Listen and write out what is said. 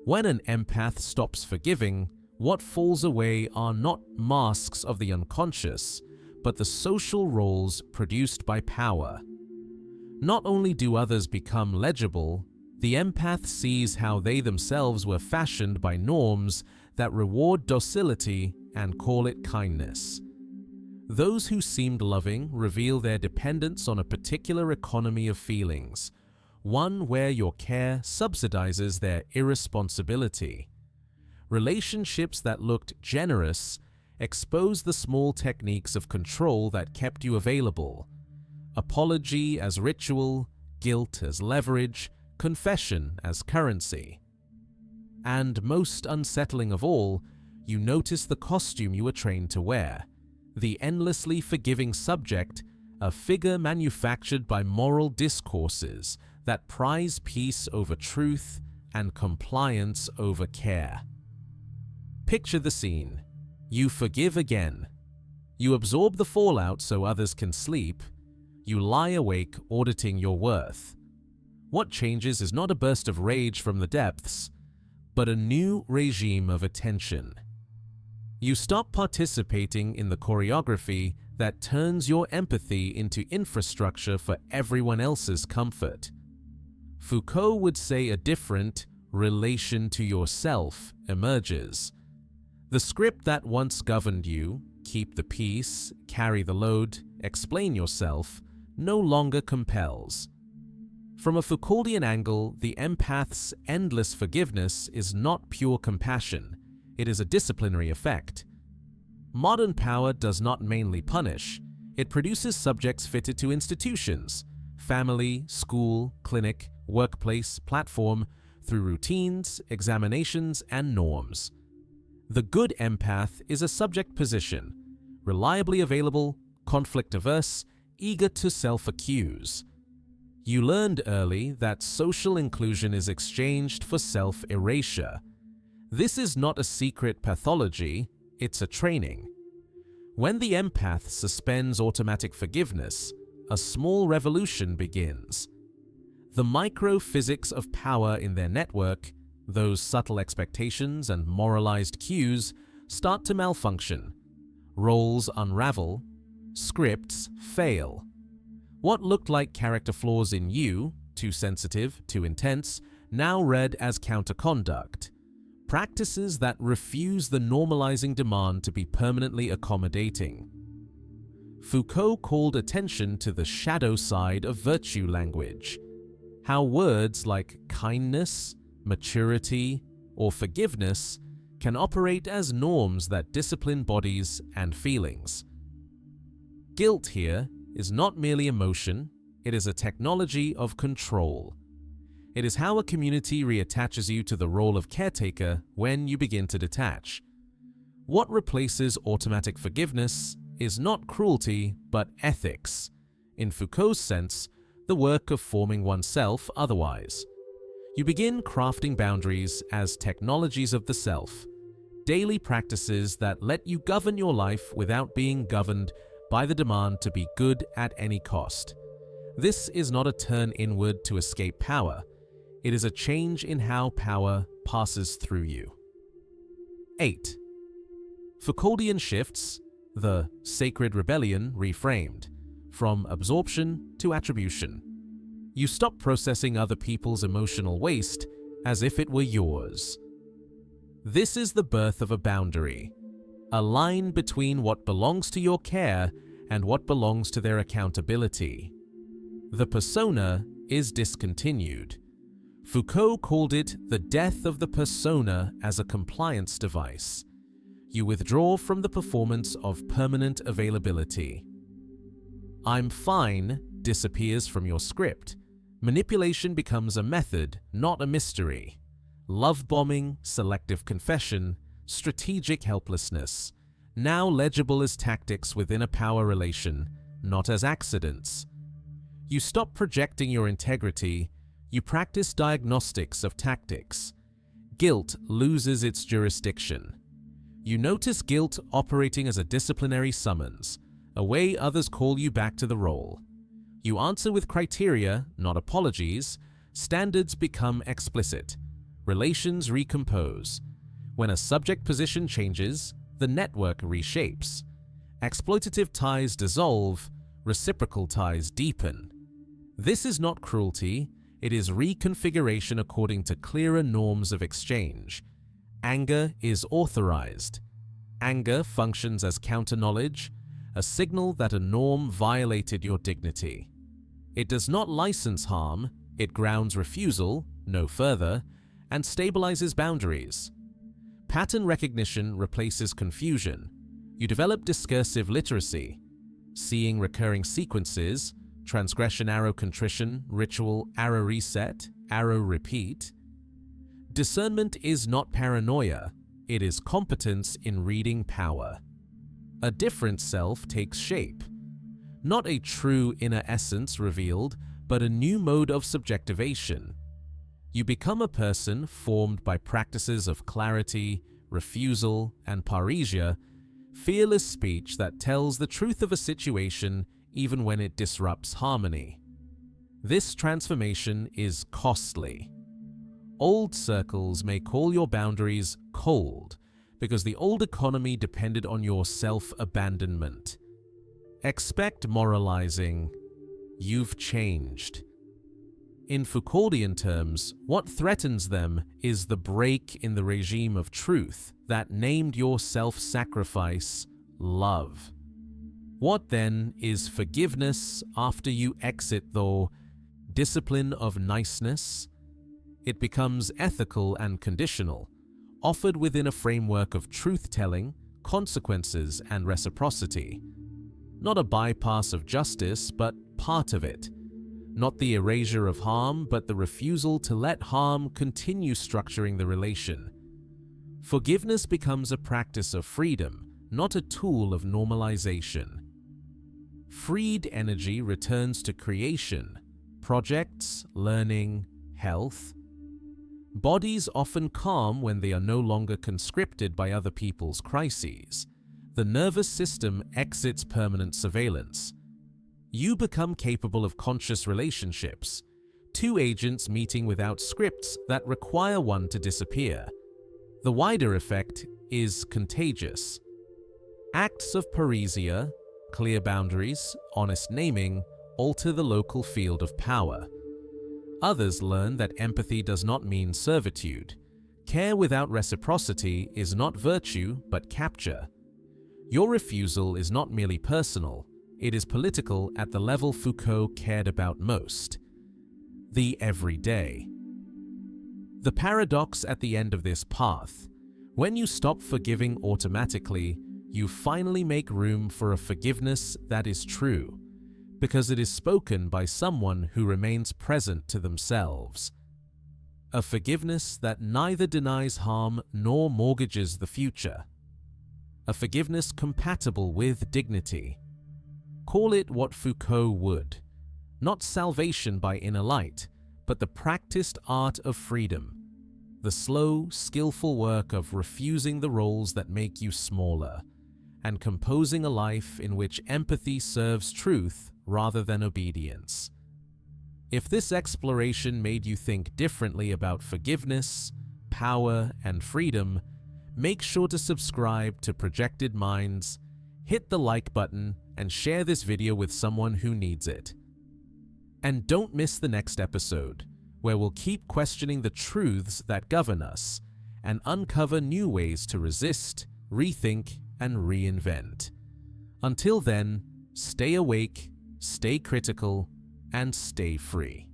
When an empath stops forgiving, what falls away are not masks of the unconscious, but the social roles produced by power. Not only do others become legible, the empath sees how they themselves were fashioned by norms that reward docility and call it kindness. Those who seemed loving reveal their dependence on a particular economy of feelings, one where your care subsidizes their irresponsibility. Relationships that looked generous expose the small techniques of control that kept you available. Apology as ritual, guilt as leverage, confession as currency. And most unsettling of all, you notice the costume you were trained to wear, the endlessly forgiving subject, a figure manufactured by moral discourses that prize peace over truth and compliance over care. Picture the scene. You forgive again. You absorb the fallout so others can sleep. You lie awake auditing your worth. What changes is not a burst of rage from the depths, but a new regime of attention. You stop participating in the choreography that turns your empathy into infrastructure for everyone else's comfort. Foucault would say a different relation to yourself emerges. The script that once governed you, keep the peace, carry the load, explain yourself, no longer compels. From a Foucauldian angle, the empath's endless forgiveness is not pure compassion, it is a disciplinary effect. Modern power does not mainly punish, it produces subjects fitted to institutions, family, school, clinic, workplace, platform, through routines, examinations, and norms. The good empath is a subject position, reliably available, conflict-averse, eager to self-accuse. You learned early that social inclusion is exchanged for self-erasure. This is not a secret pathology, it's a training. When the empath suspends automatic forgiveness, a small revolution begins. The microphysics of power in their network, those subtle expectations and moralized cues, start to malfunction. Roles unravel, scripts fail. What looked like character flaws in you, too sensitive, too intense, now read as counterconduct. Practices that refuse the normalizing demand to be permanently accommodating. Foucault called attention to the shadow side of virtue language. How words like kindness, maturity, or forgiveness can operate as norms that discipline bodies and feelings. Guilt here is not merely emotion, it is a technology of control. It is how a community reattaches you to the role of caretaker when you begin to detach. What replaces automatic forgiveness is not cruelty, but ethics. In Foucault's sense, the work of forming oneself otherwise. You begin crafting boundaries as technologies of the self, daily practices that let you govern your life without being governed by the demand to be good at any cost. This is not a turn inward to escape power. It is a change in how power passes through you. 8. Foucauldian shifts, the sacred rebellion reframed, from absorption to attribution. You stop processing other people's emotional waste as if it were yours. This is the birth of a boundary, a line between what belongs to your care and what belongs to their accountability. The persona is discontinued. Foucault called it the death of the persona as a compliance device. You withdraw from the performance of permanent availability. "I'm fine" disappears from your script. Manipulation becomes a method, not a mystery. Love bombing, selective confession, strategic helplessness, now legible as tactics within a power relation, not as accidents. You stop projecting your integrity, you practice diagnostics of tactics. Guilt loses its jurisdiction. You notice guilt operating as a disciplinary summons, a way others call you back to the role. You answer with criteria, not apologies. Standards become explicit. relations recompose. When a subject position changes, the network reshapes. Exploitative ties dissolve, reciprocal ties deepen. This is not cruelty, it is reconfiguration according to clearer norms of exchange. Anger is authorized. Anger functions as counter-knowledge, a signal that a norm violated your dignity. It does not license harm, it grounds refusal, no further, and stabilizes boundaries. Pattern recognition replaces confusion. You develop discursive literacy, seeing recurring sequences, transgression arrow contrition, ritual arrow reset, arrow repeat. Discernment is not paranoia, it is competence in reading power. A different self takes shape. Not a true inner essence revealed, but a new mode of subjectivation. You become a person formed by practices of clarity, refusal, and parrhesia, fearless speech that tells the truth of a situation even when it disrupts harmony. This transformation is costly. Old circles may call your boundaries cold because the old economy depended on your self-abandonment. Expect moralizing. You've changed. In Foucauldian terms, what threatens them is the break in the regime of truth that named your self-sacrifice love. What then is forgiveness after you exit the discipline of niceness? It becomes ethical and conditional, offered within a framework of truth-telling, consequences, and reciprocity. Not a bypass of justice, but part of it. Not the erasure of harm, but the refusal to let harm continue structuring the relation. Forgiveness becomes a practice of freedom, not a tool of normalization. Freed energy returns to creation, projects, learning, health. Bodies often calm when they are no longer conscripted by other people's crises. The nervous system exits permanent surveillance. You become capable of conscious relationships, two agents meeting without scripts that require one to disappear. The wider effect is contagious. Acts of parrhesia, clear boundaries, honest naming, alter the local field of power. Others learn that empathy does not mean servitude. Care without reciprocity is not virtue, but capture. Your refusal is not merely personal, it is political at the level Foucault cared about most: the everyday. The paradox at the end of this path: when you stop forgiving automatically, you finally make room for a forgiveness that is true, because it is spoken by someone who remains present to themselves. A forgiveness that neither denies harm nor mortgages the future. A forgiveness compatible with dignity. Call it what Foucault would. Not salvation by inner light, but the practiced art of freedom. The slow, skillful work of refusing the roles that make you smaller, and composing a life in which empathy serves truth rather than obedience. If this exploration made you think differently about forgiveness, power, and freedom, make sure to subscribe to Projected Minds, hit the like button, and share this video with someone who needs it. And don't miss the next episode, where we'll keep questioning the truths that govern us and uncover new ways to resist, rethink, and reinvent. Until then, stay awake, stay critical, and stay free.